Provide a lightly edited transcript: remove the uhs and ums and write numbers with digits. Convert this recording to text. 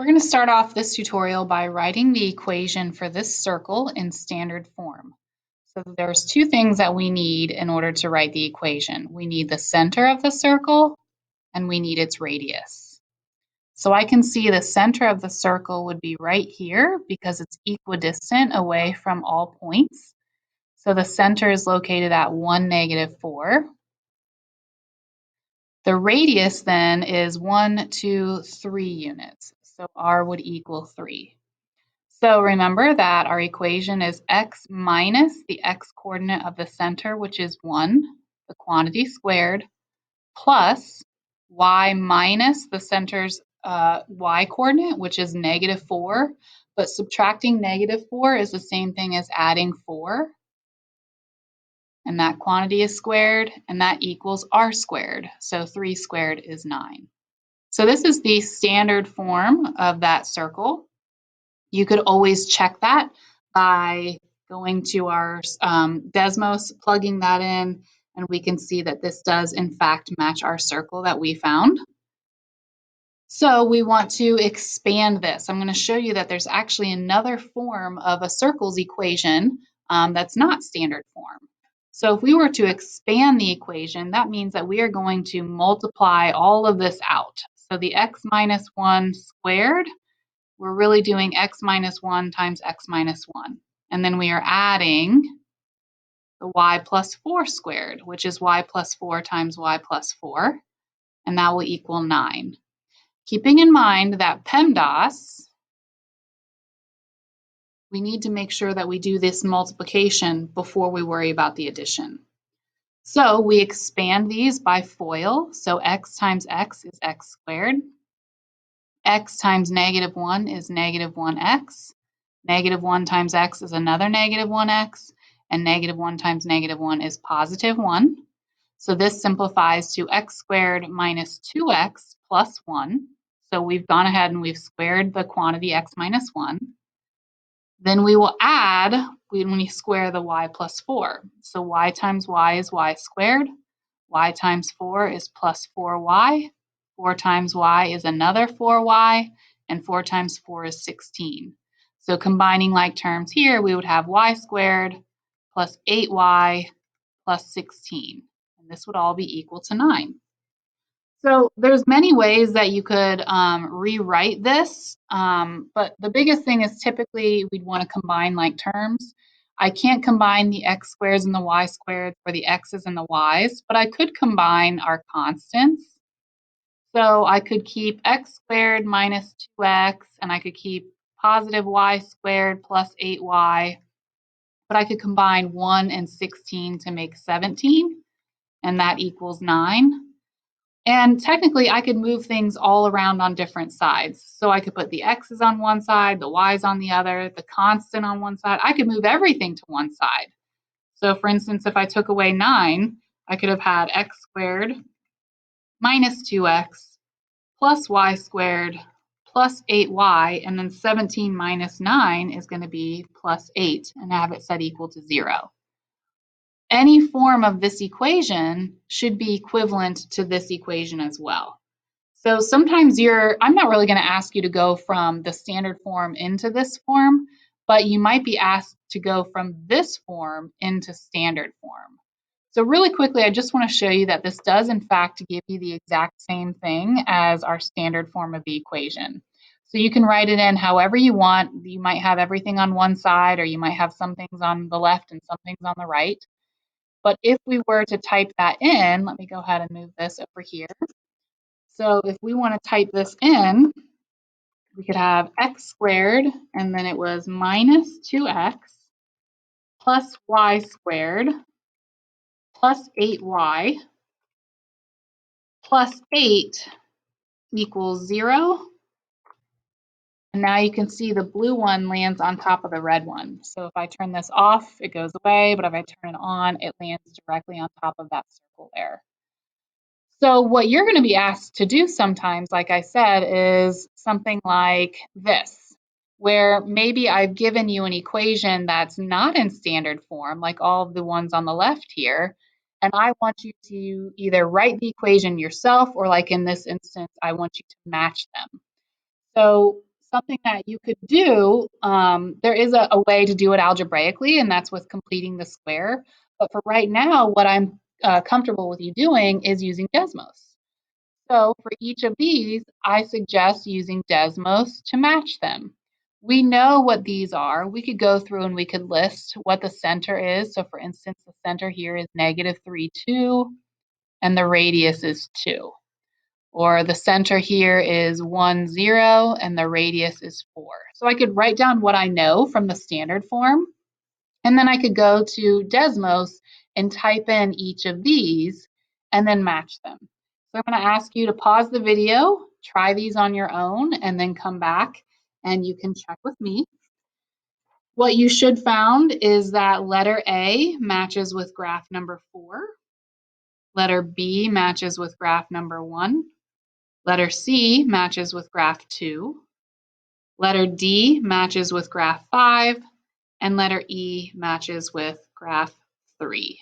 We're going to start off this tutorial by writing the equation for this circle in standard form. So there's two things that we need in order to write the equation. We need the center of the circle and we need its radius. So I can see the center of the circle would be right here because it's equidistant away from all points. So the center is located at 1, -4. The radius then is 1, 2, 3 units. So r would equal 3. So remember that our equation is x minus the x-coordinate of the center, which is 1, the quantity squared, plus y minus the center's y-coordinate, which is -4. But subtracting -4 is the same thing as adding 4. And that quantity is squared, and that equals r squared. So 3 squared is 9. So this is the standard form of that circle. You could always check that by going to our Desmos, plugging that in, and we can see that this does in fact match our circle that we found. So we want to expand this. I'm going to show you that there's actually another form of a circle's equation that's not standard form. So if we were to expand the equation, that means that we are going to multiply all of this out. So the x minus 1 squared, we're really doing x minus 1 times x minus 1. And then we are adding the y plus 4 squared, which is y plus 4 times y plus 4, and that will equal 9. Keeping in mind that PEMDAS, we need to make sure that we do this multiplication before we worry about the addition. So we expand these by FOIL. So x times x is x squared. X times -1 is -1x. -1 times x is another -1x. And -1 times -1 is +1. So this simplifies to x squared minus 2x plus 1. So we've gone ahead and we've squared the quantity x minus 1. Then we will add when we square the y plus 4. So y times y is y squared. Y times 4 is plus 4y. 4 times y is another 4y. And 4 times 4 is 16. So combining like terms here, we would have y squared plus 8y plus 16. And this would all be equal to 9. So there's many ways that you could rewrite this, but the biggest thing is typically we'd want to combine like terms. I can't combine the x squares and the y squared for the x's and the y's, but I could combine our constants. So I could keep x squared minus 2x, and I could keep positive y squared plus 8y, but I could combine 1 and 16 to make 17, and that equals 9. And technically, I could move things all around on different sides. So I could put the x's on one side, the y's on the other, the constant on one side. I could move everything to one side. So for instance, if I took away 9, I could have had x squared minus 2x plus y squared plus 8y, and then 17 minus 9 is going to be plus 8, and have it set equal to 0. Any form of this equation should be equivalent to this equation as well. So sometimes I'm not really going to ask you to go from the standard form into this form, but you might be asked to go from this form into standard form. So really quickly, I just want to show you that this does in fact give you the exact same thing as our standard form of the equation. So you can write it in however you want. You might have everything on one side, or you might have some things on the left and some things on the right. But if we were to type that in, let me go ahead and move this over here. So if we want to type this in, we could have x squared, and then it was minus 2x plus y squared plus 8y plus 8 equals 0. And now you can see the blue one lands on top of the red one. So if I turn this off, it goes away, but if I turn it on, it lands directly on top of that circle there. So what you're going to be asked to do sometimes, like I said, is something like this, where maybe I've given you an equation that's not in standard form, like all of the ones on the left here, and I want you to either write the equation yourself, or like in this instance, I want you to match them. So something that you could do, there is a way to do it algebraically, and that's with completing the square. But for right now, what I'm comfortable with you doing is using Desmos. So for each of these, I suggest using Desmos to match them. We know what these are. We could go through and we could list what the center is. So for instance, the center here is -3, 2, and the radius is 2. Or the center here is 1, 0, and the radius is 4. So I could write down what I know from the standard form, and then I could go to Desmos and type in each of these and then match them. So I'm going to ask you to pause the video, try these on your own, and then come back and you can check with me. What you should found is that letter A matches with graph number 4. Letter B matches with graph number 1. Letter C matches with graph 2. Letter D matches with graph 5. And letter E matches with graph 3.